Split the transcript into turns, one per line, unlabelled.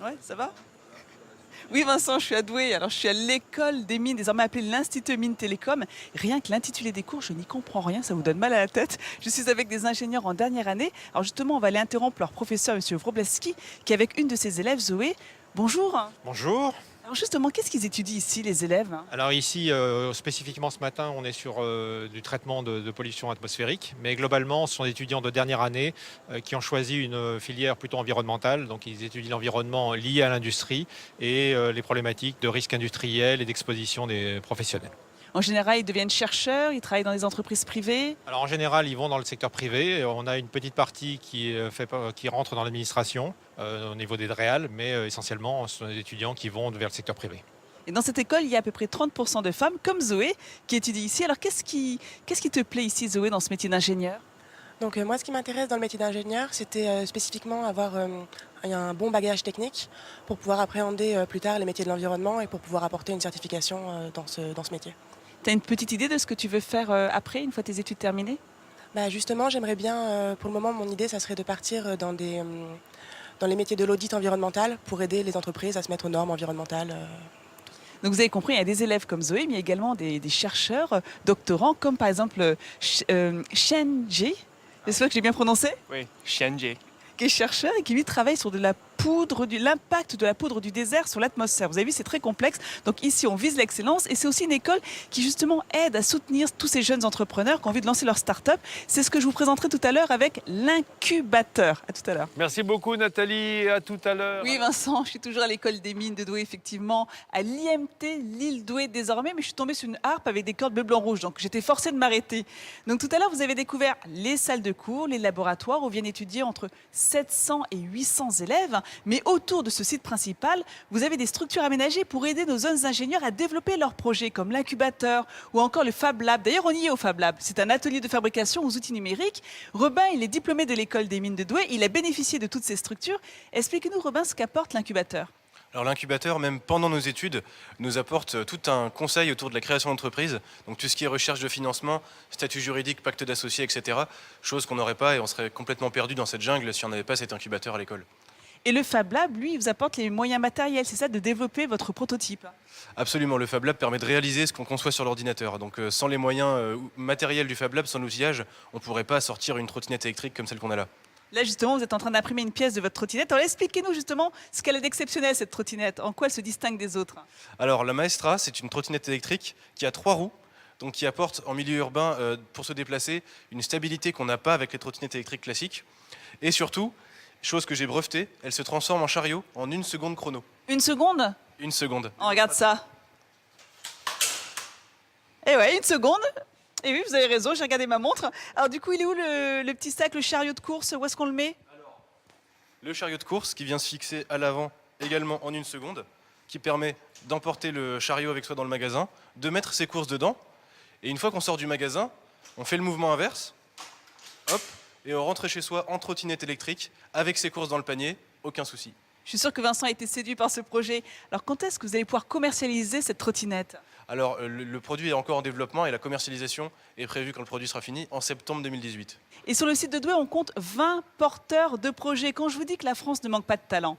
Ouais, ça va? Oui, Vincent, je suis à Douai. Alors, je suis à l'école des mines, désormais appelée l'Institut Mines Télécom. Rien que l'intitulé des cours, je n'y comprends rien, ça vous donne mal à la tête. Je suis avec des ingénieurs en dernière année. Alors, justement, on va aller interrompre leur professeur, M. Wrobleski, qui est avec une de ses élèves, Zoé. Bonjour.
Bonjour.
Alors, justement, qu'est-ce qu'ils étudient ici, les élèves?
Alors ici, spécifiquement ce matin, on est sur du traitement de pollution atmosphérique. Mais globalement, ce sont des étudiants de dernière année qui ont choisi une filière plutôt environnementale. Donc ils étudient l'environnement lié à l'industrie et les problématiques de risques industriels et d'exposition des professionnels.
En général, ils deviennent chercheurs, ils travaillent dans des entreprises privées.
Alors en général, ils vont dans le secteur privé. On a une petite partie qui rentre dans l'administration au niveau des DREAL, mais essentiellement, ce sont des étudiants qui vont vers le secteur privé.
Et dans cette école, il y a à peu près 30% de femmes, comme Zoé, qui étudient ici. Alors, qu'est-ce qui te plaît ici, Zoé, dans ce métier d'ingénieur?
Donc moi, ce qui m'intéresse dans le métier d'ingénieur, c'était spécifiquement avoir un bon bagage technique pour pouvoir appréhender plus tard les métiers de l'environnement et pour pouvoir apporter une certification dans ce métier.
Tu as une petite idée de ce que tu veux faire après, une fois tes études terminées?
Bah, justement, j'aimerais bien, pour le moment, mon idée, ça serait de partir dans les métiers de l'audit environnemental pour aider les entreprises à se mettre aux normes environnementales.
Donc vous avez compris, il y a des élèves comme Zoé, mais il y a également des chercheurs, doctorants, comme par exemple Shen Jie, j'espère que j'ai bien prononcé,
Oui, Xianjie.
qui est chercheur et qui lui travaille sur de la poudre, l'impact de la poudre du désert sur l'atmosphère. Vous avez vu, c'est très complexe. Donc ici, on vise l'excellence et c'est aussi une école qui justement aide à soutenir tous ces jeunes entrepreneurs qui ont envie de lancer leur start-up. C'est ce que je vous présenterai tout à l'heure avec l'incubateur. À tout à l'heure.
Merci beaucoup Nathalie, à tout à l'heure.
Oui, Vincent, je suis toujours à l'école des mines de Douai, effectivement, à l'IMT, l'île Douai désormais, mais je suis tombée sur une harpe avec des cordes bleu, blanc, rouge, donc j'étais forcée de m'arrêter. Donc tout à l'heure, vous avez découvert les salles de cours, les laboratoires où viennent étudier entre 700 et 800 élèves, mais autour de ce site principal, vous avez des structures aménagées pour aider nos jeunes ingénieurs à développer leurs projets, comme l'incubateur ou encore le Fab Lab. D'ailleurs, on y est au Fab Lab. C'est un atelier de fabrication aux outils numériques. Robin, il est diplômé de l'école des mines de Douai, il a bénéficié de toutes ces structures. Expliquez-nous, Robin, ce qu'apporte l'incubateur.
Alors l'incubateur, même pendant nos études, nous apporte tout un conseil autour de la création d'entreprise. Donc tout ce qui est recherche de financement, statut juridique, pacte d'associés, etc. Chose qu'on n'aurait pas et on serait complètement perdu dans cette jungle si on n'avait pas cet incubateur à l'école.
Et le Fab Lab, lui, il vous apporte les moyens matériels, c'est ça, de développer votre prototype.
Absolument, le Fab Lab permet de réaliser ce qu'on conçoit sur l'ordinateur. Donc sans les moyens matériels du Fab Lab, sans l'outillage, on ne pourrait pas sortir une trottinette électrique comme celle qu'on a là.
Là, justement, vous êtes en train d'imprimer une pièce de votre trottinette. Alors, expliquez-nous justement ce qu'elle a d'exceptionnel, cette trottinette. En quoi elle se distingue des autres?
Alors la Maestra, c'est une trottinette électrique qui a 3 roues, donc qui apporte en milieu urbain, pour se déplacer, une stabilité qu'on n'a pas avec les trottinettes électriques classiques. Et surtout, chose que j'ai brevetée, elle se transforme en chariot en 1 seconde chrono.
1 seconde?
1 seconde.
On regarde ça. Eh ouais, 1 seconde. Et oui, vous avez raison, j'ai regardé ma montre. Alors du coup, il est où le petit sac, le chariot de course? Où est-ce qu'on le met?
Le chariot de course qui vient se fixer à l'avant également en 1 seconde, qui permet d'emporter le chariot avec soi dans le magasin, de mettre ses courses dedans, et une fois qu'on sort du magasin, on fait le mouvement inverse, hop, et on rentre chez soi en trottinette électrique, avec ses courses dans le panier, aucun souci.
Je suis sûre que Vincent a été séduit par ce projet. Alors quand est-ce que vous allez pouvoir commercialiser cette trottinette?
Alors le produit est encore en développement et la commercialisation est prévue quand le produit sera fini, en septembre 2018.
Et sur le site de Douai, on compte 20 porteurs de projets. Quand je vous dis que la France ne manque pas de talent,